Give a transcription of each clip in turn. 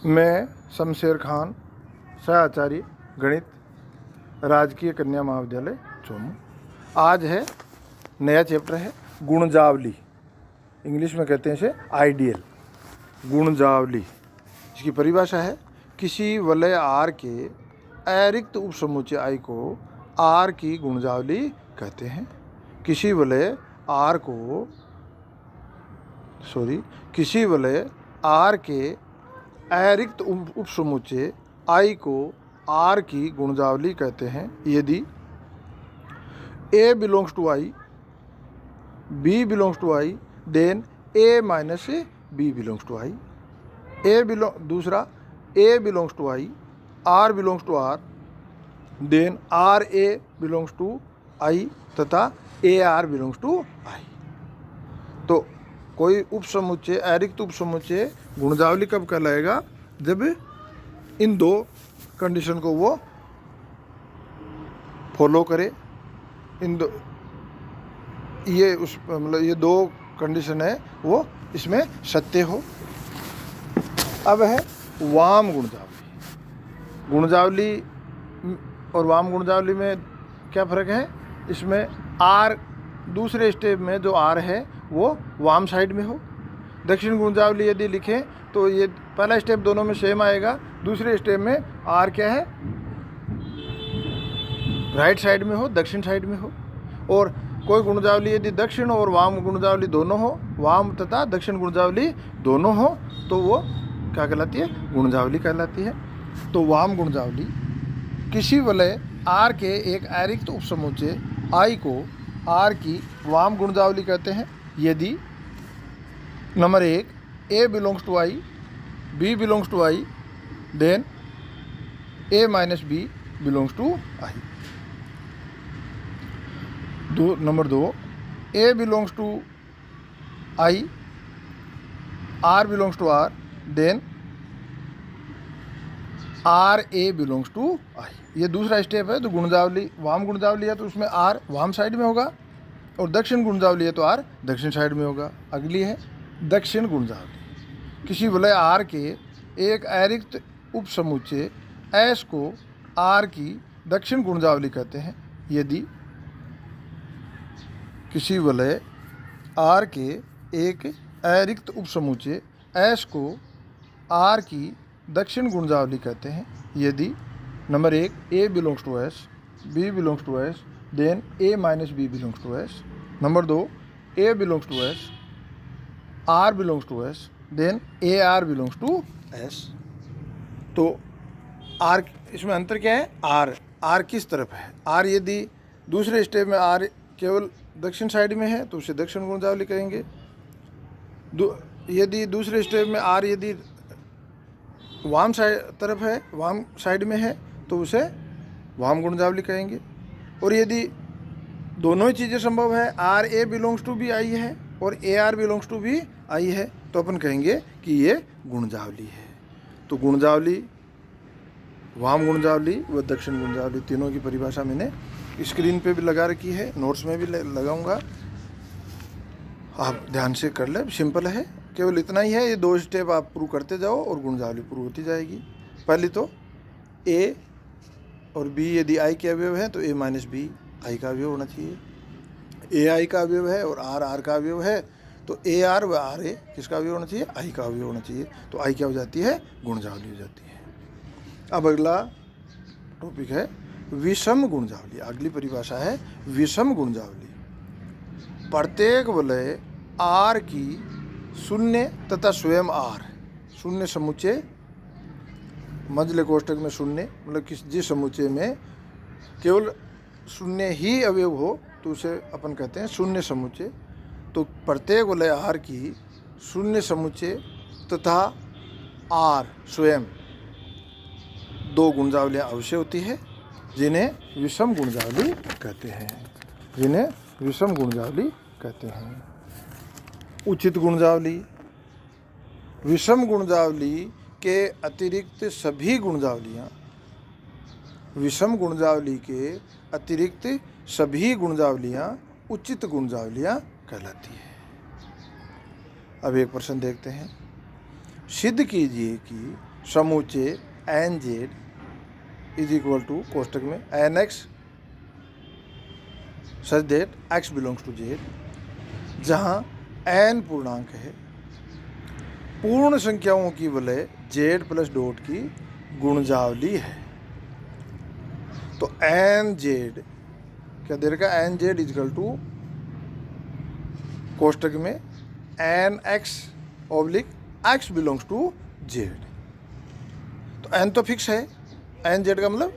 मैं शमशेर खान, सहाचार्य गणित, राजकीय कन्या महाविद्यालय चोमू। आज है नया चैप्टर है गुणजावली। इंग्लिश में कहते हैं इसे आइडियल। गुणजावली, इसकी परिभाषा है किसी वलय आर के अरिक्त उपसमुच्चय आई को आर की गुणजावली कहते हैं। किसी वलय आर के अरिक्त उपसमुच्चय आई को आर की गुणजावली कहते हैं यदि A belongs to I, B belongs to I, then A minus B belongs to I. दूसरा A belongs to I, R belongs to R, then RA belongs to I तथा AR belongs to I। तो कोई उपसमुच्चय अरिक्त उपसमुच्चय गुणजावली कब कहलाएगा? जब इन दो कंडीशन को वो फॉलो करे। इन दो ये दो कंडीशन है वो इसमें सत्य हो। अब है वाम गुणजावली। गुणजावली और वाम गुणजावली में क्या फ़र्क है? इसमें आर दूसरे स्टेप में जो आर है वो वाम साइड में हो। दक्षिण गुणजावली यदि लिखें तो ये पहला स्टेप दोनों में सेम आएगा, दूसरे स्टेप में आर क्या है? राइट साइड में हो, दक्षिण साइड में हो। और कोई गुणजावली यदि दक्षिण और वाम गुणजावली दोनों हो, वाम तथा दक्षिण गुणजावली दोनों हो, तो वो क्या कहलाती है? गुणजावली कहलाती है। तो वाम गुणजावली किसी वलय आर के एक अरिक्त उपसमुच्चय आई को आर की वाम गुणजावली कहते हैं यदि number 1 A belongs to I, B belongs to I, then A minus B belongs to I। Number 2 A belongs to I, R belongs to R, then RA belongs to I। ये दूसरा step है। तो गुणजावली वाम गुणजावली है तो उसमें R वाम side में होगा और दक्षिण गुणजावली है तो R दक्षिण साइड में होगा। अगली है दक्षिण गुणजावली। किसी वलय आर के एक अरिक्त उपसमुच्चय एस को आर की दक्षिण गुणजावली कहते हैं यदि किसी वलय आर के एक अरिक्त उपसमुच्चय एस को आर की दक्षिण गुणजावली कहते हैं यदि number 1 A belongs to S, B belongs to S, then A minus B belongs to S। Number 2 A belongs to S, R belongs to S, then AR belongs to S। तो R इसमें अंतर क्या है? R किस तरफ है? R यदि दूसरे स्टेप में R केवल दक्षिण साइड में है तो उसे दक्षिण गुणजावली कहेंगे। यदि दूसरे स्टेप में R यदि वाम तरफ है, वाम साइड में है तो उसे वाम गुणजावली कहेंगे। और यदि दोनों ही चीज़ें संभव है, RA belongs to भी आई है और AR belongs to भी आई है, तो अपन कहेंगे कि ये गुणजावली है। तो गुणजावली, वाम गुणजावली व दक्षिण गुणजावली तीनों की परिभाषा मैंने स्क्रीन पे भी लगा रखी है, नोट्स में भी लगाऊंगा, आप ध्यान से कर ले। सिंपल है, केवल इतना ही है। ये दो स्टेप आप प्रूव करते जाओ और गुणजावली प्रूव होती जाएगी। पहले तो A और B यदि I के अवयव है तो A माइनस B I का अवयव होना चाहिए। A I का अवयव है और R R का अवयव है तो AR व RA किसका अवयव होना चाहिए? I का अवयव होना चाहिए। तो I क्या हो जाती है? गुणजावली हो जाती है। अब अगला टॉपिक है विषम गुणजावली। अगली परिभाषा है विषम गुणजावली। प्रत्येक वलय R की शून्य तथा स्वयं R, शून्य समुच्चय, मध्य कोष्ठक में शून्य, मतलब जिस समुच्चय में केवल शून्य ही अवयव हो तो उसे अपन कहते हैं शून्य समुच्चय। तो प्रत्येक वलय आर की शून्य समुच्चय तथा आर स्वयं दो गुणजावलियाँ अवश्य होती है जिन्हें विषम गुणजावली कहते हैं। उचित गुणजावली, विषम गुणजावली के अतिरिक्त सभी गुणजावलियाँ, विषम गुणजावली के अतिरिक्त सभी गुणजावलियाँ उचित गुणजावलियाँ कहलाती है। अब एक प्रश्न देखते हैं। सिद्ध कीजिए कि समुच्चय N Z is equal to कोष्टक में N X such that X belongs to Z, जहाँ एन पूर्णांक है, पूर्ण संख्याओं की वलय जेड प्लस डॉट की गुणजावली है। तो एन जेड क्या दे रखा है, एन जेड इजकल टू कोष्टक में N X oblique X belongs to Z. तो एन तो फिक्स है, एन जेड का मतलब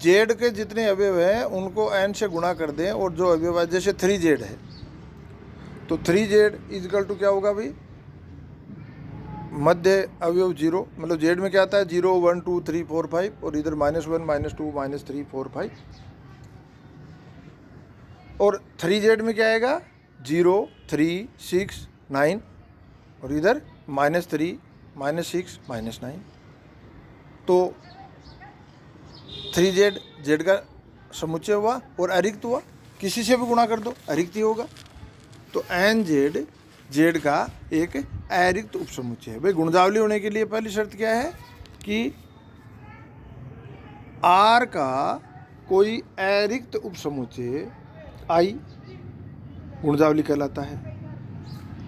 जेड के जितने अवयव हैं उनको एन से गुणा कर दें, और जो अवयव है जैसे 3 जेड है तो 3 जेड इजकल टू क्या होगा भाई, मध्य अवयव 0, मतलब जेड में क्या आता है 0 1 2 3 4 5, और इधर -1 -2 -3 4 5, और 3 जेड में क्या आएगा 0 3 6 9, और इधर -3 -6 -9। तो 3 जेड जेड का समुच्चय हुआ और अरिक्त हुआ, किसी से भी गुणा कर दो अरिक्त ही होगा। तो एन जेड जेड का एक अरिक्त उपसमुच्चय है। भाई गुणजावली होने के लिए पहली शर्त क्या है कि आर का कोई अरिक्त उपसमुच्चय आई गुणजावली कहलाता है।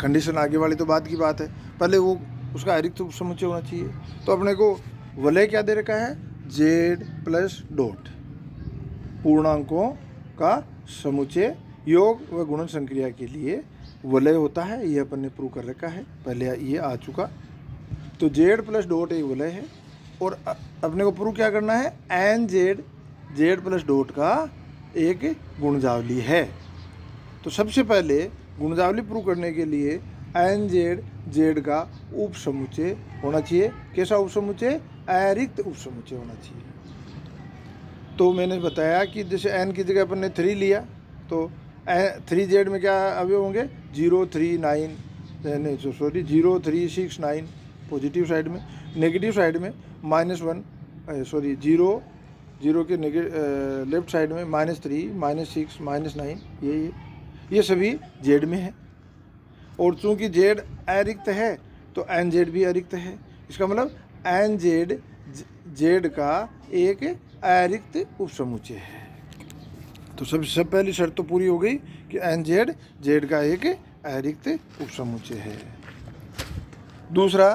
कंडीशन आगे वाली तो बाद की बात है, पहले वो उसका अरिक्त उपसमुच्चय होना चाहिए। तो अपने को वलय क्या दे रखा है, जेड प्लस डॉट, पूर्णांकों का समुच्चय योग व गुणन संक्रिया के लिए वलय होता है। ये अपन ने प्रूव कर रखा है, पहले ये आ चुका। तो जेड प्लस डॉट एक वलय है, और अपने को प्रूव क्या करना है, N Z Z plus dot का एक गुणजावली है। तो सबसे पहले गुणजावली प्रूव करने के लिए एन जेड जेड का उपसमुच्चय होना चाहिए। कैसा उपसमुच्चय, अरिक्त उपसमुच्चय होना चाहिए। तो मैंने बताया कि जैसे एन की जगह अपन ने 3 लिया, तो 3 जेड में क्या अवयव होंगे 0 3 9 सॉरी 0 3 6 9 पॉजिटिव साइड में, नेगेटिव साइड में -1 सॉरी 0 के लेफ्ट साइड में -3 -6 -9, ये सभी जेड में है। और चूंकि जेड अरिक्त है तो एन जेड भी अरिक्त है। इसका मतलब एन जेड जेड का एक अरिक्त उपसमुच्चय है। तो सबसे पहली शर्त तो पूरी हो गई कि एन जेड जेड का एक अरिक्त उपसमुच्चय है। दूसरा,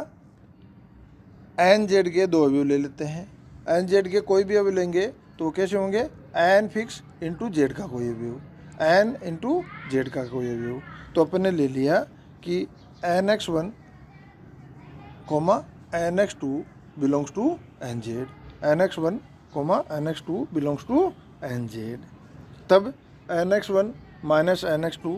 एन जेड के 2 अवयव ले लेते हैं। एन जेड के कोई भी अवयव लेंगे तो वो कैसे होंगे, एन फिक्स इंटू जेड का कोई अवयव, एन इंटू जेड का कोई अवयव। तो अपन ने ले लिया कि nx1 nx2 belongs to N Z, nx1 nx2 belongs to N Z. तब nx1 माइनस nx2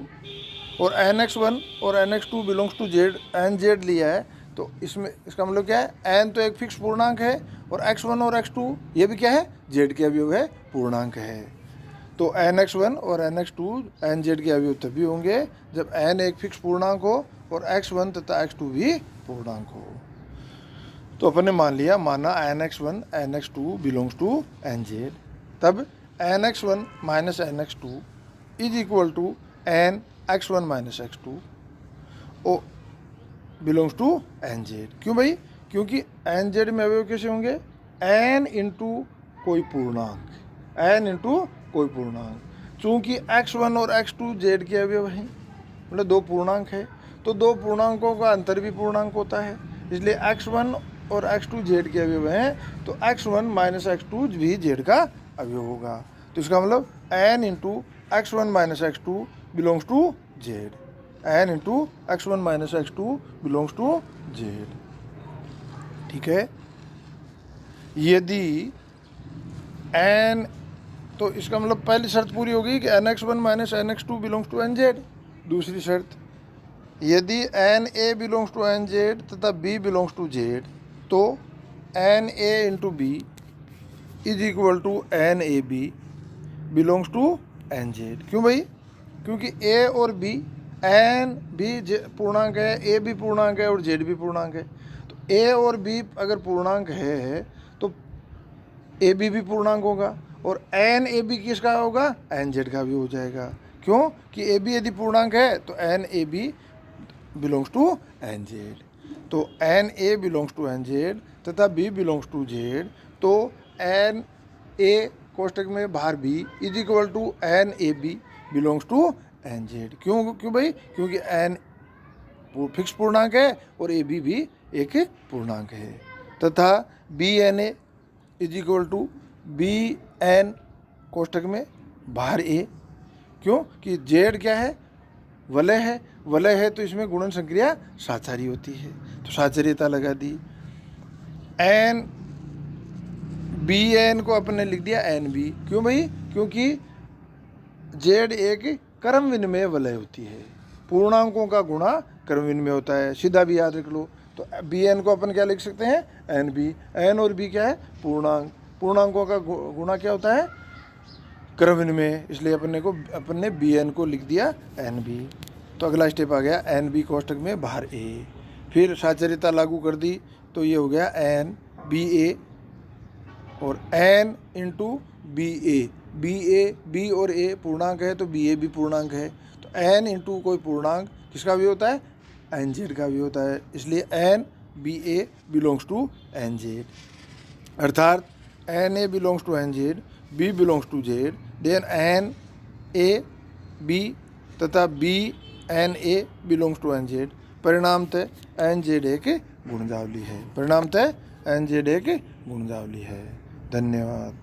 और nx1 और nx2 belongs to Z, N Z लिया है। तो इसमें इसका मतलब क्या है, एन तो एक फिक्स पूर्णांक है, और x1 और x2 ये भी क्या है, जेड के अवयव है, पूर्णांक है। तो nx1 और nx2 एन जेड के अवयव तभी होंगे जब n एक फिक्स पूर्णांक हो और x1 तथा x2 भी पूर्णांक हो। तो अपन ने माना nx1 nx2 belongs to N Z. तब nx1 minus nx2 is equal to N x1 minus x2 ओ बिलोंग्स टू एन जेड। क्यों भाई, क्योंकि एन जेड में अवयव कैसे होंगे, n इंटू कोई पूर्णांक, n इंटू कोई पूर्णांक। चूंकि x1 और x2 जेड के अवयव हैं, मतलब 2 पूर्णांक है, तो 2 पूर्णांकों का अंतर भी पूर्णांक होता है, इसलिए x1 और x2 जेड के अवयव हैं, तो x1 माइनस x2 भी जेड का अवयव होगा। तो इसका मतलब n into x1 minus x2 belongs to Z, n into x1 minus x2 belongs to Z. ठीक है, यदि n, तो इसका मतलब पहली शर्त पूरी होगी कि nx1 minus nx2 belongs to N Z. दूसरी शर्त, यदि N A belongs to N Z तथा बी बिलोंग्स टू जेड, तो N A into B is equal to N A B belongs to N Z. क्यों भाई, क्योंकि ए और B, N भी पूर्णांक है, ए भी पूर्णांक है और जेड भी पूर्णांक है। तो ए और बी अगर पूर्णांक है तो ए बी भी पूर्णांक होगा, और एन ए बी किसका होगा, एन जेड का भी हो जाएगा। क्यों कि ए बी यदि पूर्णांक है तो N A B belongs to N Z. तो N A belongs to N Z तथा बी बिलोंग्स टू जेड, तो एन ए कोष्टक में बाहर B is equal to N A B belongs to N Z. क्यों भाई? क्योंकि एन फिक्स पूर्णांक है और ए बी भी एक पूर्णांक है। तथा B N A is equal to B N कोष्टक में बाहर ए, क्यों कि जेड क्या है? वलय है, वलय है तो इसमें गुणन संक्रिया साचारी होती है, तो साचार्यता लगा दी। एन बी एन को अपन ने लिख दिया एन बी, क्यों भाई? क्योंकि जेड एक क्रम विनिमय वलय होती है, पूर्णांकों का गुणा क्रम विनिमय होता है, सीधा भी याद रख लो। तो बी एन को अपन क्या लिख सकते हैं? N B. एन और बी क्या है? पूर्णांक। पूर्णांकों का गुणा क्या होता है? क्रम विनिमय, इसलिए अपन ने बी एन को लिख दिया एन बी। तो अगला स्टेप आ गया एन बी कोष्टक में बाहर ए, फिर साचार्यता लागू कर दी, तो ये हो गया एन बी ए और एन इंटू बी ए। बी और ए पूर्णांक है तो बी ए भी पूर्णांक है, तो एन इंटू कोई पूर्णांक किसका भी होता है? एन जेड का भी होता है, इसलिए N B A belongs to N Z. अर्थात N A belongs to N Z, B belongs to Z, then N A B तथा B N A belongs to N Z. परिणामतः एन जेड एक गुणजावली है। परिणामतः एन जेड एक गुणजावली है। धन्यवाद।